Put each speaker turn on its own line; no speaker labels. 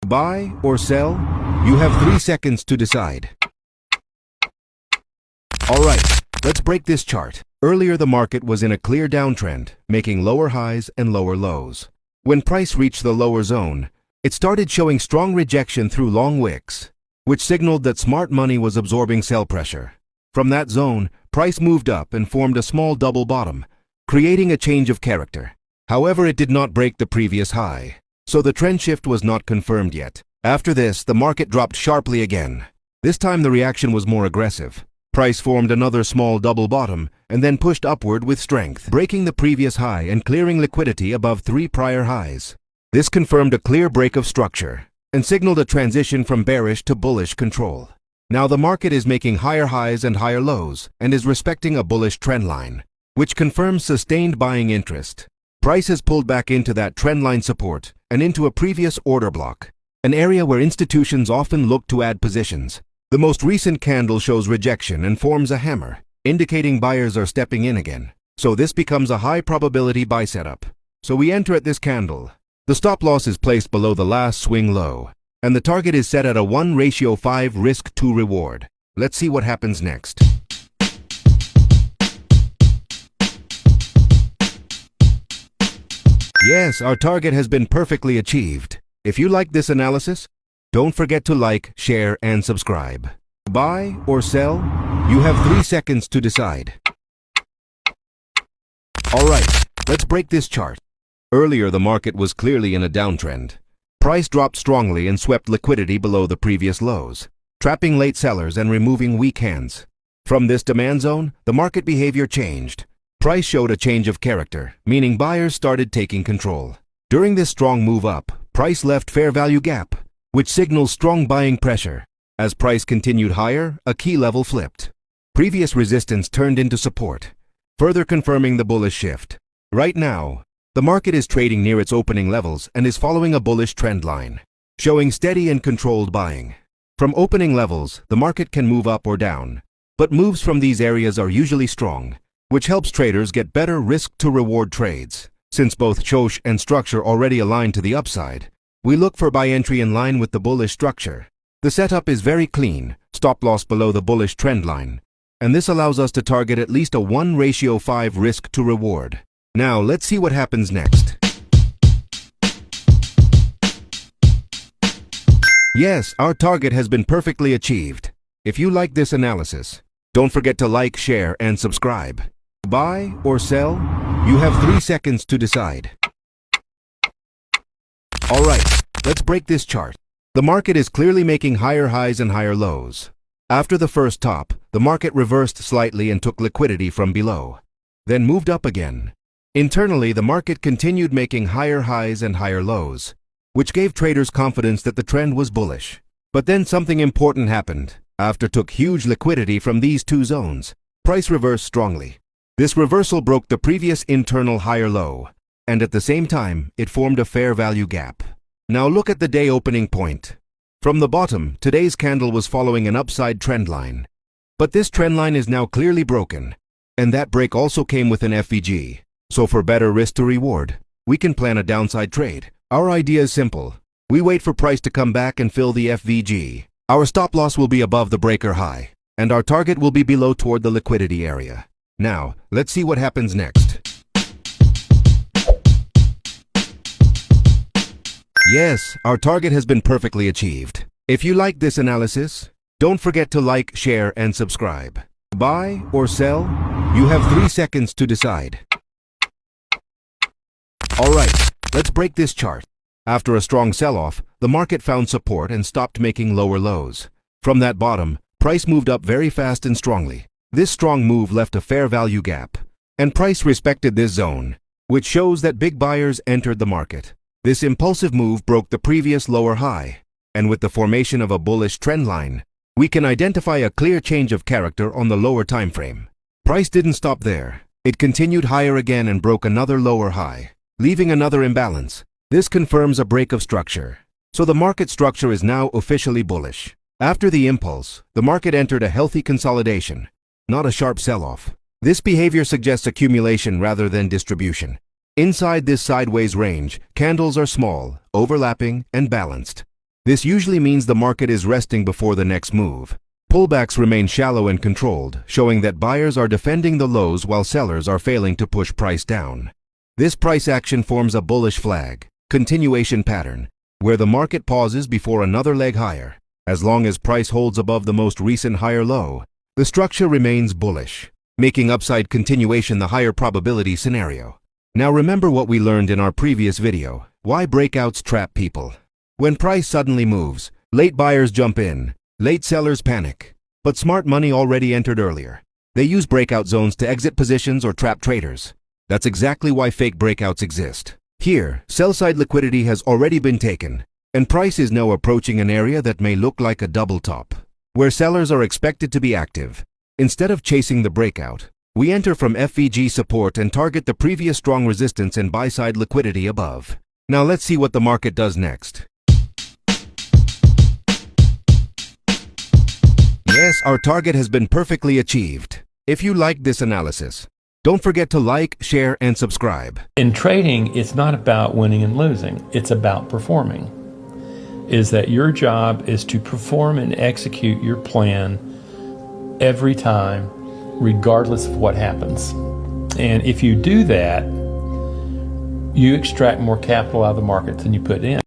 Buy or sell? You have 3 seconds to decide. Alright, let's break this chart. Earlier the market was in a clear downtrend, making lower highs and lower lows. When price reached the lower zone, it started showing strong rejection through long wicks, which signaled that smart money was absorbing sell pressure. From that zone, price moved up and formed a small double bottom, creating a change of character. However, it did not break the previous high, so the trend shift was not confirmed yet. After this, the market dropped sharply again. This time the reaction was more aggressive. Price formed another small double bottom and then pushed upward with strength, breaking the previous high and clearing liquidity above 3 prior highs. This confirmed a clear break of structure and signaled a transition from bearish to bullish control. Now the market is making higher highs and higher lows and is respecting a bullish trend line, which confirms sustained buying interest. Price has pulled back into that trendline support and into a previous order block, an area where institutions often look to add positions. The most recent candle shows rejection and forms a hammer, indicating buyers are stepping in again. So this becomes a high probability buy setup. So we enter at this candle. The stop loss is placed below the last swing low, and the target is set at a 1:5 risk to reward. Let's see what happens next. Yes, our target has been perfectly achieved. If you like this analysis, don't forget to like, share, and subscribe. Buy or sell? You have 3 seconds to decide. Alright, let's break this chart. Earlier, the market was clearly in a downtrend. Price dropped strongly and swept liquidity below the previous lows, trapping late sellers and removing weak hands. From this demand zone, the market behavior changed. Price showed a change of character, meaning buyers started taking control. During this strong move up, price left fair value gap, which signals strong buying pressure. As price continued higher, a key level flipped. Previous resistance turned into support, further confirming the bullish shift. Right now, the market is trading near its opening levels and is following a bullish trend line, showing steady and controlled buying. From opening levels, the market can move up or down, but moves from these areas are usually strong, which helps traders get better risk-to-reward trades. Since both choice and structure already align to the upside, we look for buy entry in line with the bullish structure. The setup is very clean, stop loss below the bullish trend line, and this allows us to target at least a 1:5 risk to reward. Now let's see what happens next. Yes, our target has been perfectly achieved. If you like this analysis, don't forget to like, share, and subscribe. Buy or sell? You have 3 seconds to decide. Alright, let's break this chart. The market is clearly making higher highs and higher lows. After the first top, the market reversed slightly and took liquidity from below, then moved up again. Internally, the market continued making higher highs and higher lows, which gave traders confidence that the trend was bullish. But then something important happened. After took huge liquidity from these two zones, price reversed strongly. This reversal broke the previous internal higher low, and at the same time, it formed a fair value gap. Now look at the day opening point. From the bottom, today's candle was following an upside trend line. But this trend line is now clearly broken, and that break also came with an FVG. So for better risk to reward, we can plan a downside trade. Our idea is simple. We wait for price to come back and fill the FVG. Our stop loss will be above the breaker high, and our target will be below toward the liquidity area. Now, let's see what happens next. Yes, our target has been perfectly achieved. If you like this analysis, don't forget to like, share, and subscribe. Buy or sell? You have 3 seconds to decide. Alright, let's break this chart. After a strong sell-off, the market found support and stopped making lower lows. From that bottom, price moved up very fast and strongly. This strong move left a fair value gap, and price respected this zone, which shows that big buyers entered the market. This impulsive move broke the previous lower high, and with the formation of a bullish trend line, we can identify a clear change of character on the lower time frame. Price didn't stop there. It continued higher again and broke another lower high, leaving another imbalance. This confirms a break of structure. So the market structure is now officially bullish. After the impulse, the market entered a healthy consolidation, not a sharp sell-off. This behavior suggests accumulation rather than distribution. Inside this sideways range, candles are small, overlapping, and balanced. This usually means the market is resting before the next move. Pullbacks remain shallow and controlled, showing that buyers are defending the lows while sellers are failing to push price down. This price action forms a bullish flag, continuation pattern, where the market pauses before another leg higher. As long as price holds above the most recent higher low, the structure remains bullish, making upside continuation the higher probability scenario. Now remember what we learned in our previous video: why breakouts trap people. When price suddenly moves, late buyers jump in, late sellers panic. But smart money already entered earlier. They use breakout zones to exit positions or trap traders. That's exactly why fake breakouts exist. Here, sell-side liquidity has already been taken, and price is now approaching an area that may look like a double top, where sellers are expected to be active. Instead of chasing the breakout, we enter from FVG support and target the previous strong resistance and buy-side liquidity above. Now let's see what the market does next. Yes, our target has been perfectly achieved. If you liked this analysis, don't forget to like, share, and subscribe.
In trading, it's not about winning and losing. It's about performing. Is that your job is to perform and execute your plan every time, regardless of what happens. And if you do that, you extract more capital out of the market than you put in.